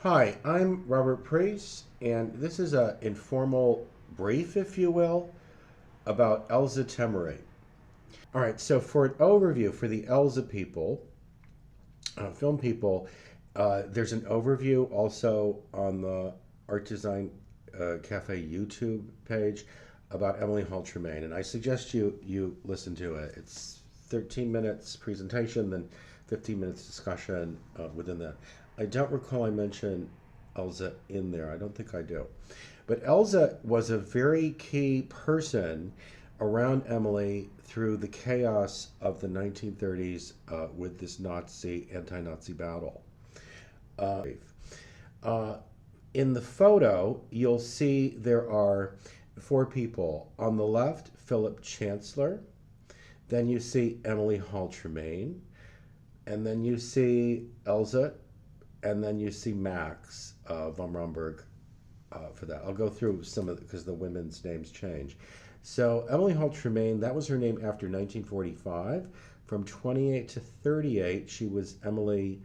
Hi, I'm Robert Priest, and this is an informal brief, if you will, about Elza Temary. All right, so for an overview for the Elza people, film people, there's an overview also on the Art Design Cafe YouTube page about Emily Hall Tremaine, and I suggest you listen to it. It's 13 minutes presentation, then 15 minutes discussion within that. I don't recall I mentioned Elza in there. I don't think I do. But Elza was a very key person around Emily through the chaos of the 1930s with this anti-Nazi battle. Uh, uh, in the photo, you'll see there are four people. On the left, Philip Chancellor. Then you see Emily Hall Tremaine. And then you see Elza. And then you see Max von Romberg for that. I'll go through some of it because the women's names change. So Emily Hall Tremaine, that was her name after 1945. From 28 to 38, she was Emily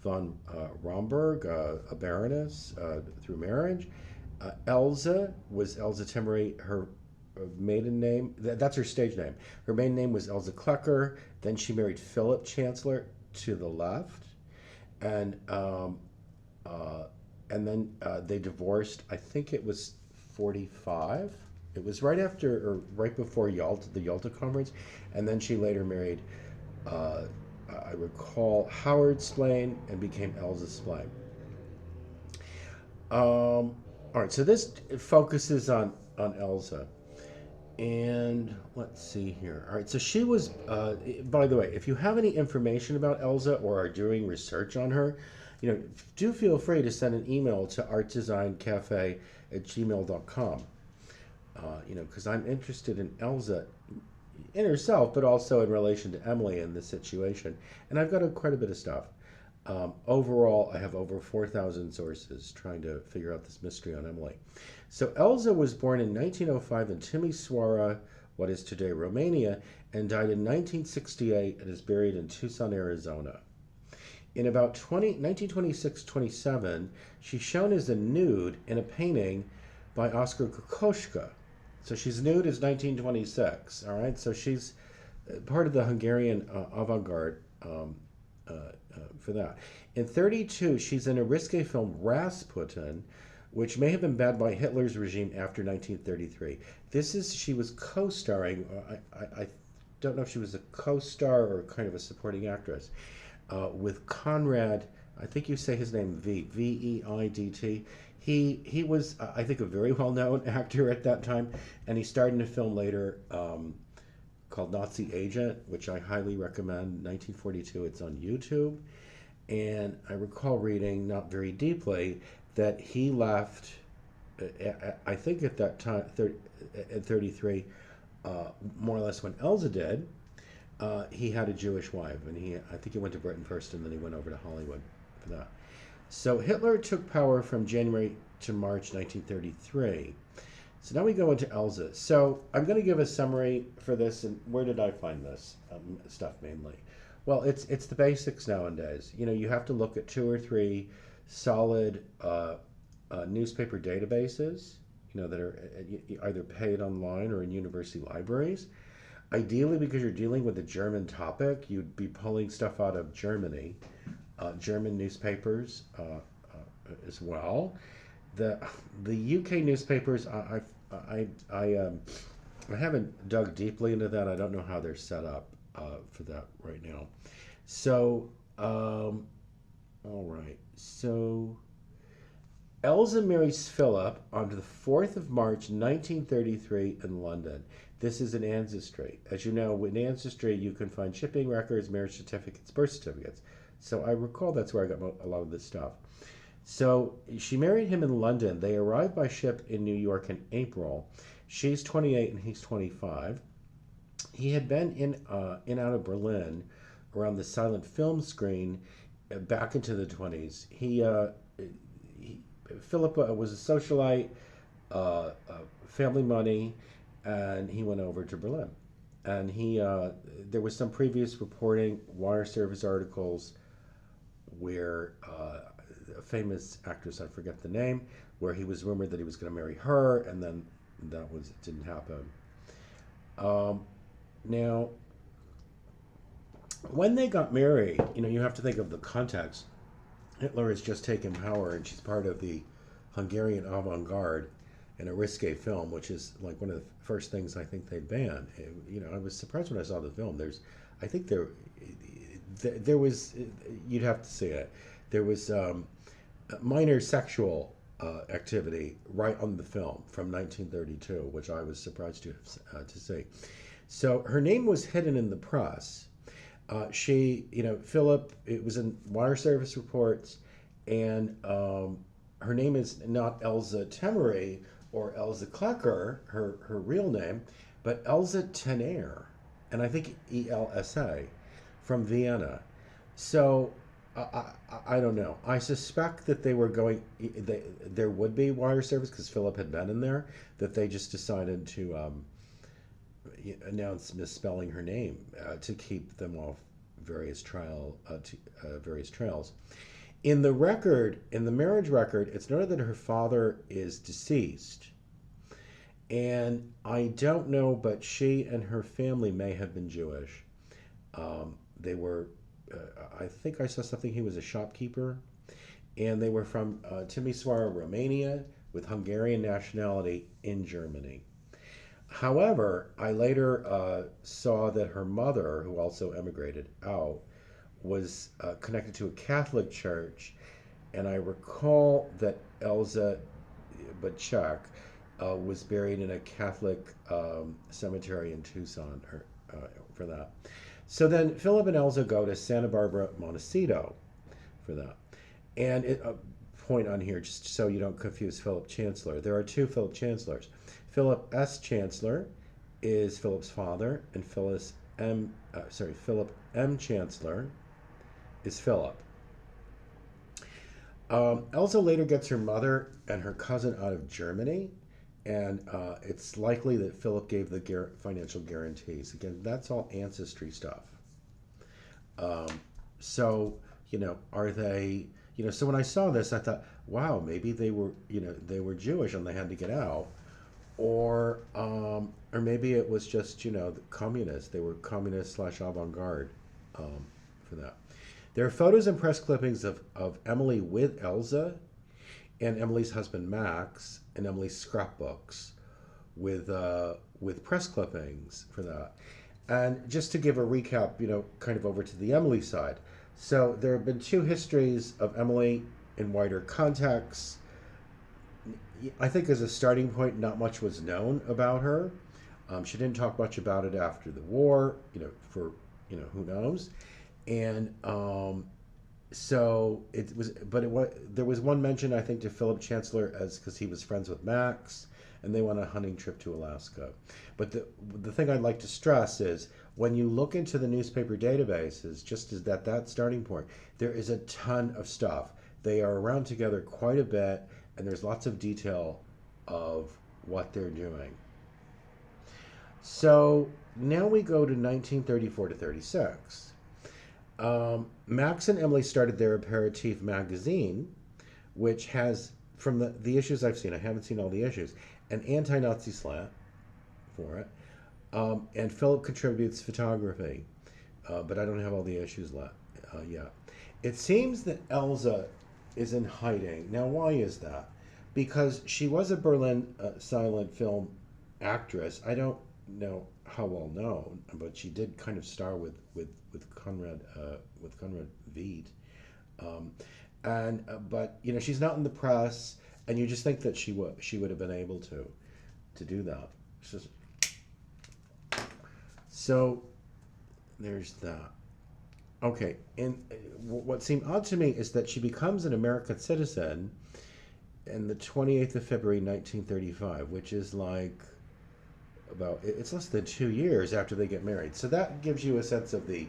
von Romberg, a baroness through marriage. Elza was Elza Temary, her maiden name. That's her stage name. Her maiden name was Elza Klecker. Then she married Philip Chancellor to the left. And then they divorced. I think it was 45. It was right after or right before Yalta, the Yalta Conference, and then she later married, I recall, Howard Splain and became Elza Splain. All right, so this focuses on Elza. And let's see here. All right, so she was, by the way, if you have any information about Elza or are doing research on her, do feel free to send an email to artdesigncafe@gmail.com. Because I'm interested in Elza in herself, but also in relation to Emily in this situation. And I've got quite a bit of stuff. Overall, I have over 4,000 sources trying to figure out this mystery on Emily. So Elza was born in 1905 in Timisoara, what is today Romania, and died in 1968 and is buried in Tucson, Arizona. In about 1926-27, she's shown as a nude in a painting by Oskar Kokoschka. So she's nude as 1926, all right? So she's part of the Hungarian avant-garde for that. In 32, she's in a risque film, Rasputin, which may have been banned by Hitler's regime after 1933. She was co-starring, I don't know if she was a co-star or kind of a supporting actress, with Conrad, I think you say his name Veidt. He was, I think, a very well-known actor at that time, and he starred in a film later called Nazi Agent, which I highly recommend, 1942. It's on YouTube. And I recall reading, not very deeply, that he left, I think at that time, at 33, more or less when Elza did. He had a Jewish wife, and I think he went to Britain first, and then he went over to Hollywood for that. So Hitler took power from January to March 1933. So now we go into Elza. So I'm going to give a summary for this, and where did I find this stuff mainly? Well, it's the basics nowadays. You have to look at 2 or 3 solid newspaper databases, that are either paid online or in university libraries. Ideally, because you're dealing with a German topic, you'd be pulling stuff out of Germany, German newspapers as well. The UK newspapers, I haven't dug deeply into that. I don't know how they're set up for that right now. So, all right. So, Elza marries Philip on the 4th of March, 1933 in London. This is an ancestry. As you know, in ancestry, you can find shipping records, marriage certificates, birth certificates. So I recall that's where I got a lot of this stuff. So she married him in London. They arrived by ship in New York in April. She's 28 and he's 25. He had been in and out of Berlin around the silent film screen back into the 20s. Philip was a socialite, family money, and he went over to Berlin. And there was some previous reporting, wire service articles, where a famous actress, I forget the name, where he was rumored that he was going to marry her, and then it didn't happen. Now, when they got married, you have to think of the context. Hitler has just taken power, and she's part of the Hungarian avant-garde in a risque film, which is like one of the first things I think they banned. I was surprised when I saw the film. I think there was, you'd have to see it. There was minor sexual activity right on the film from 1932, which I was surprised to see. So her name was hidden in the press. Philip, it was in wire service reports, and her name is not Elza Temary or Elza Klecker, her real name, but Elza Tenere, and I think ELSA, from Vienna. So I don't know. I suspect that they were going. There would be wire service because Philip had been in there. That they just decided to announce misspelling her name to keep them off various trails. In the marriage record, it's noted that her father is deceased. And I don't know, but she and her family may have been Jewish. They were, I think I saw something, he was a shopkeeper. And they were from Timisoara, Romania, with Hungarian nationality in Germany. However, I later saw that her mother, who also emigrated out, was connected to a Catholic church, and I recall that Elza, but Czech, was buried in a Catholic cemetery in Tucson for that. So then Philip and Elza go to Santa Barbara, Montecito for that. And a point on here, just so you don't confuse Philip Chancellor. There are two Philip Chancellors. Philip S. Chancellor is Philip's father, and Philip M. Chancellor is Philip. Elza later gets her mother and her cousin out of Germany, and it's likely that Philip gave the financial guarantees. Again, that's all ancestry stuff. So, are they, so when I saw this, I thought, wow, maybe they were Jewish and they had to get out. Or maybe it was just, the communists. They were communist / avant-garde for that. There are photos and press clippings of Emily with Elza and Emily's husband Max and Emily's scrapbooks with press clippings for that. And just to give a recap, kind of over to the Emily side. So there have been two histories of Emily in wider contexts. I think as a starting point, not much was known about her. She didn't talk much about it after the war, for, who knows. And so it was, there was one mention, I think, to Philip Chancellor because he was friends with Max, and they went on a hunting trip to Alaska. But the thing I'd like to stress is when you look into the newspaper databases, just as that starting point, there is a ton of stuff. They are around together quite a bit, and there's lots of detail of what they're doing. So now we go to 1934 to 36. Max and Emily started their aperitif magazine, which has, from the issues I've seen, I haven't seen all the issues, an anti-Nazi slant for it. And Philip contributes photography, but I don't have all the issues yet. It seems that Elza is in hiding. Now, why is that? Because she was a Berlin silent film actress. I don't know how well known, but she did kind of star with Conrad Veidt. But she's not in the press, and you just think that she would have been able to do that. So there's that. Okay, and what seemed odd to me is that she becomes an American citizen in the 28th of February 1935, which is like it's less than 2 years after they get married. So that gives you a sense of the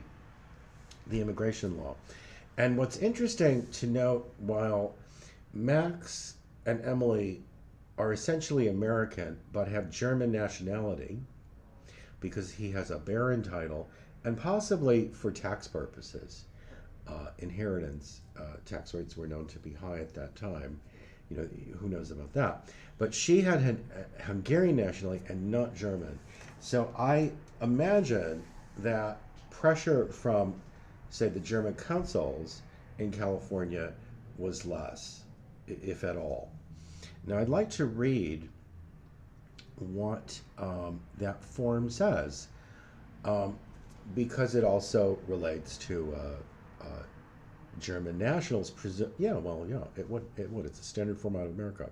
immigration law. And what's interesting to note, while Max and Emily are essentially American but have German nationality because he has a baron title, and possibly for tax purposes, inheritance tax rates were known to be high at that time. You know, who knows about that? But she had Hungarian nationality and not German. So I imagine that pressure from, say, the German consuls in California was less, if at all. Now, I'd like to read what that form says, because it also relates to German nationals. Yeah, well, yeah, it would. It's a standard form out of America.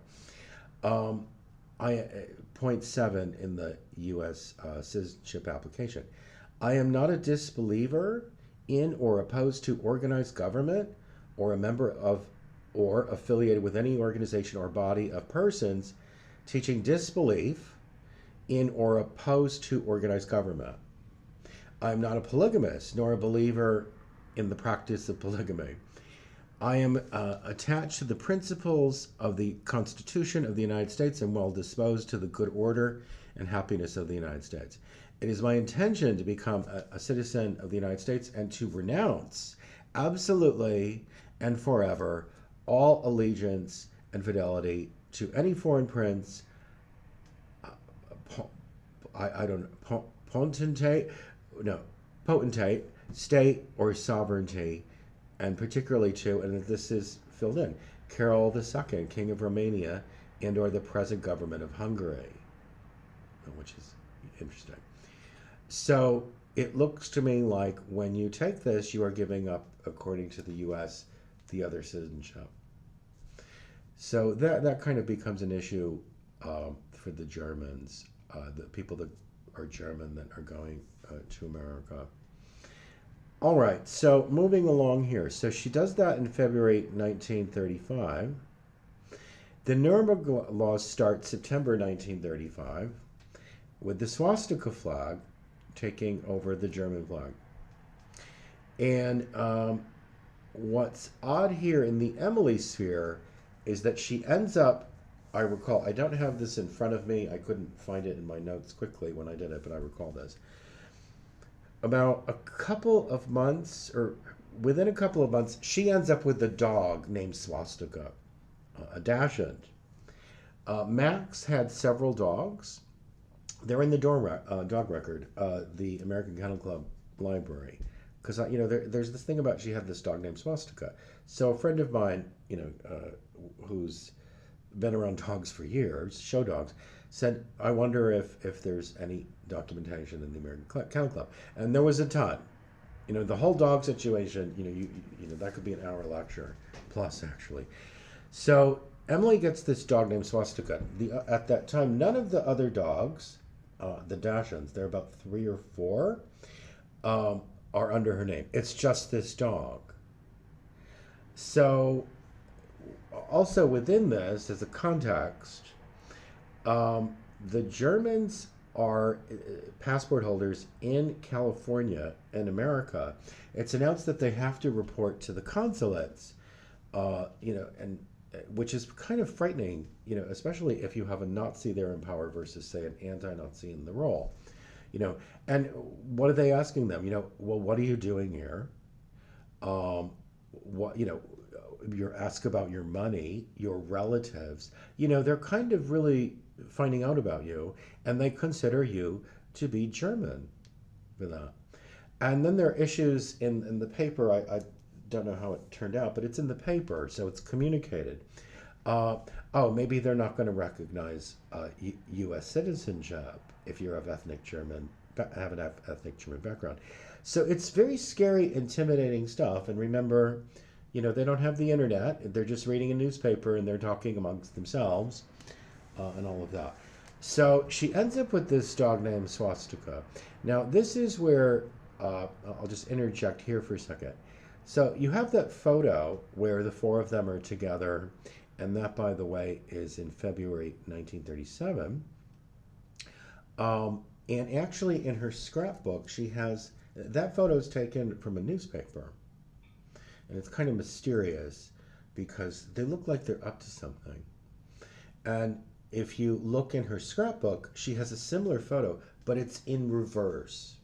Point 7 in the U.S. Citizenship application. I am not a disbeliever in or opposed to organized government or a member of or affiliated with any organization or body of persons teaching disbelief in or opposed to organized government. I am not a polygamist nor a believer in the practice of polygamy. I am attached to the principles of the Constitution of the United States and well disposed to the good order and happiness of the United States. It is my intention to become a citizen of the United States and to renounce absolutely and forever all allegiance and fidelity to any foreign prince, potentate, state, or sovereignty, and particularly to, and this is filled in, Carol II, King of Romania, and or the present government of Hungary, which is interesting. So it looks to me like when you take this, you are giving up, according to the U.S., the other citizenship. So that kind of becomes an issue for the Germans, the people that are German that are going to America. All right, so moving along here. So she does that in February 1935. The Nuremberg laws start September 1935 with the swastika flag taking over the German flag. And what's odd here in the Emily sphere is that she ends up, I recall, I don't have this in front of me. I couldn't find it in my notes quickly when I did it, but I recall this. About a couple of months, or within a couple of months, she ends up with a dog named Swastika, a Dachshund. Max had several dogs. They're in the dog record, the American Kennel Club library. Because, there's this thing about she had this dog named Swastika. So a friend of mine, who's been around dogs for years, show dogs, said, I wonder if there's any documentation in the American Kennel Club. And there was a ton. The whole dog situation, that could be an hour lecture, plus actually. So Emily gets this dog named Swastika. At that time, none of the other dogs, the Dachshunds, there are about 3 or 4, are under her name. It's just this dog. So also within this, as a context, the Germans are passport holders in California and America. It's announced that they have to report to the consulates, and which is kind of frightening, especially if you have a Nazi there in power versus, say, an anti-Nazi in the role. And what are they asking them? Well, what are you doing here? You're asked about your money, your relatives. They're kind of really finding out about you, and they consider you to be German for that. And then there are issues in the paper. I don't know how it turned out, but it's in the paper, so it's communicated. Maybe they're not going to recognize U.S. citizenship if you're of ethnic German, have an ethnic German background. So it's very scary, intimidating stuff. And remember, they don't have the internet. They're just reading a newspaper and they're talking amongst themselves and all of that. So she ends up with this dog named Swastika. Now, this is where, I'll just interject here for a second. So you have that photo where the 4 of them are together. And that, by the way, is in February 1937. And actually in her scrapbook, she has, that photo is taken from a newspaper. And it's kind of mysterious because they look like they're up to something. And if you look in her scrapbook, she has a similar photo, but it's in reverse.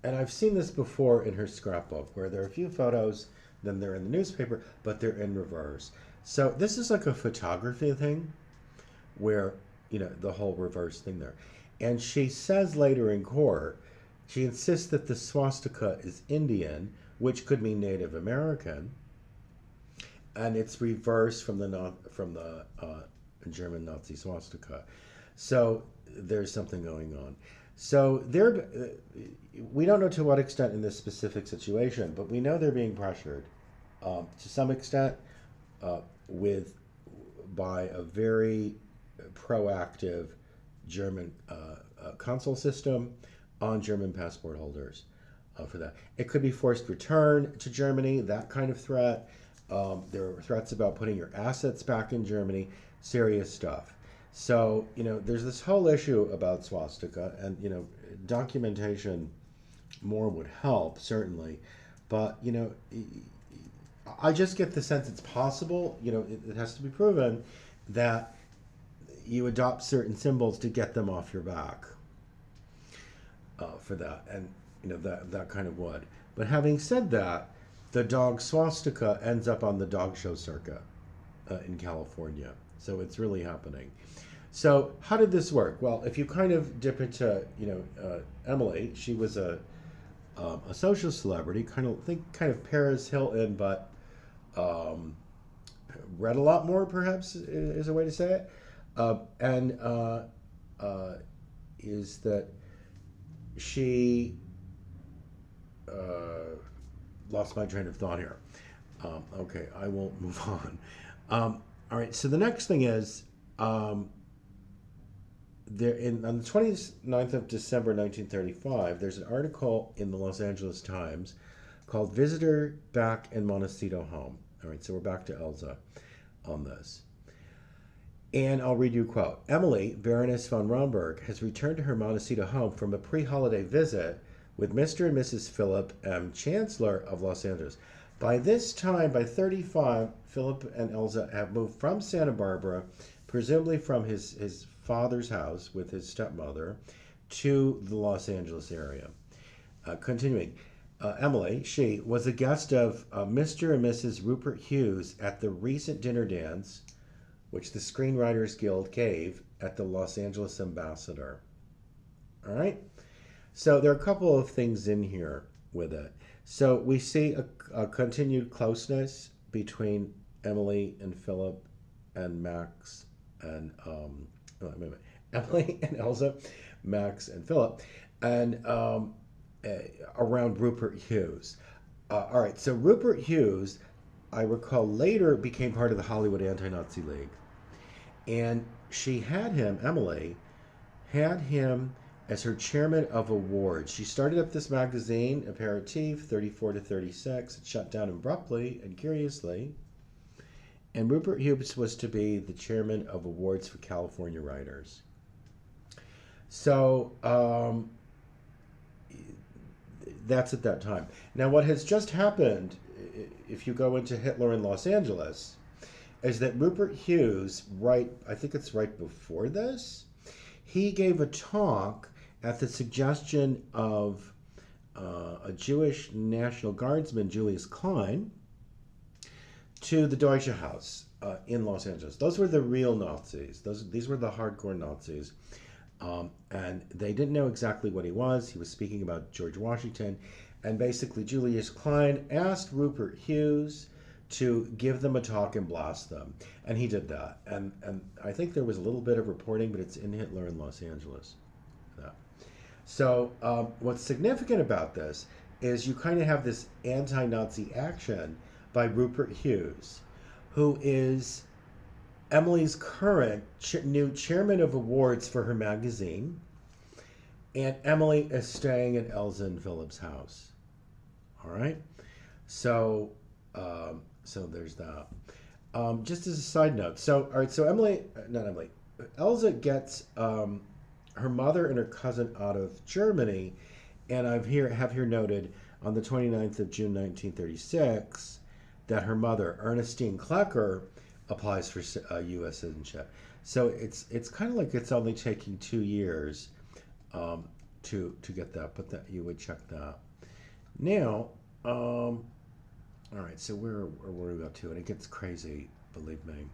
And I've seen this before in her scrapbook, where there are a few photos, then they're in the newspaper, but they're in reverse. So this is like a photography thing, where, the whole reverse thing there. And she says later in court, she insists that the swastika is Indian, which could mean Native American, and it's reversed from the German Nazi swastika. So there's something going on. So we don't know to what extent in this specific situation, but we know they're being pressured to some extent by a very proactive German consul system on German passport holders for that. It could be forced return to Germany, that kind of threat. There are threats about putting your assets back in Germany, serious stuff. So, there's this whole issue about swastika, and, documentation more would help, certainly. But, I just get the sense it's possible, it has to be proven that you adopt certain symbols to get them off your back for that. And, that kind of would. But having said that, the dog swastika ends up on the dog show circuit in California. So it's really happening. So how did this work? Well, if you kind of dip into, Emily, she was a social celebrity, kind of Paris Hilton, but read a lot more, perhaps, is a way to say it. Is that she lost my train of thought here. Okay, I will move on. All right, so the next thing is, on the 29th of December 1935, there's an article in the Los Angeles Times called Visitor Back in Montecito Home. All right, so we're back to Elza on this. And I'll read you a quote. Emily, Baroness von Romberg, has returned to her Montecito home from a pre-holiday visit with Mr. and Mrs. Philip Chancellor of Los Angeles. By this time, by 35, Philip and Elza have moved from Santa Barbara, presumably from his father's house with his stepmother, to the Los Angeles area. Continuing, Emily, she was a guest of Mr. and Mrs. Rupert Hughes at the recent dinner dance, which the Screenwriters Guild gave at the Los Angeles Ambassador. All right? So there are a couple of things in here with it. So we see a continued closeness between Emily and Philip and Max and Emily and Elza, Max and Philip, and around Rupert Hughes. All right, so Rupert Hughes, I recall, later became part of the Hollywood Anti-Nazi League. And she had him, Emily, had him as her chairman of awards. She started up this magazine, Aperitif, 34 to 36. It shut down abruptly and curiously. And Rupert Hughes was to be the chairman of awards for California writers. So that's at that time. Now, what has just happened, if you go into Hitler in Los Angeles, is that Rupert Hughes, I think it's right before this, he gave a talk at the suggestion of a Jewish National Guardsman, Julius Klein, to the Deutsche House in Los Angeles. Those were the real Nazis. These were the hardcore Nazis. And they didn't know exactly what he was. He was speaking about George Washington. And basically, Julius Klein asked Rupert Hughes to give them a talk and blast them. And he did that. And I think there was a little bit of reporting, but it's in Hitler in Los Angeles. Yeah. So what's significant about this is you kind of have this anti-Nazi action by Rupert Hughes, who is Emily's current new chairman of awards for her magazine. And Emily is staying at Elza and Philip's house. All right? So there's that. Just as a side note, so Elza gets her mother and her cousin out of Germany, and have here noted on the 29th of June 1936 that her mother, Ernestine Klecker, applies for U.S. citizenship. So it's kind of like it's only taking 2 years to get that, but that you would check that. Now, all right. So where are we up to? And it gets crazy, believe me.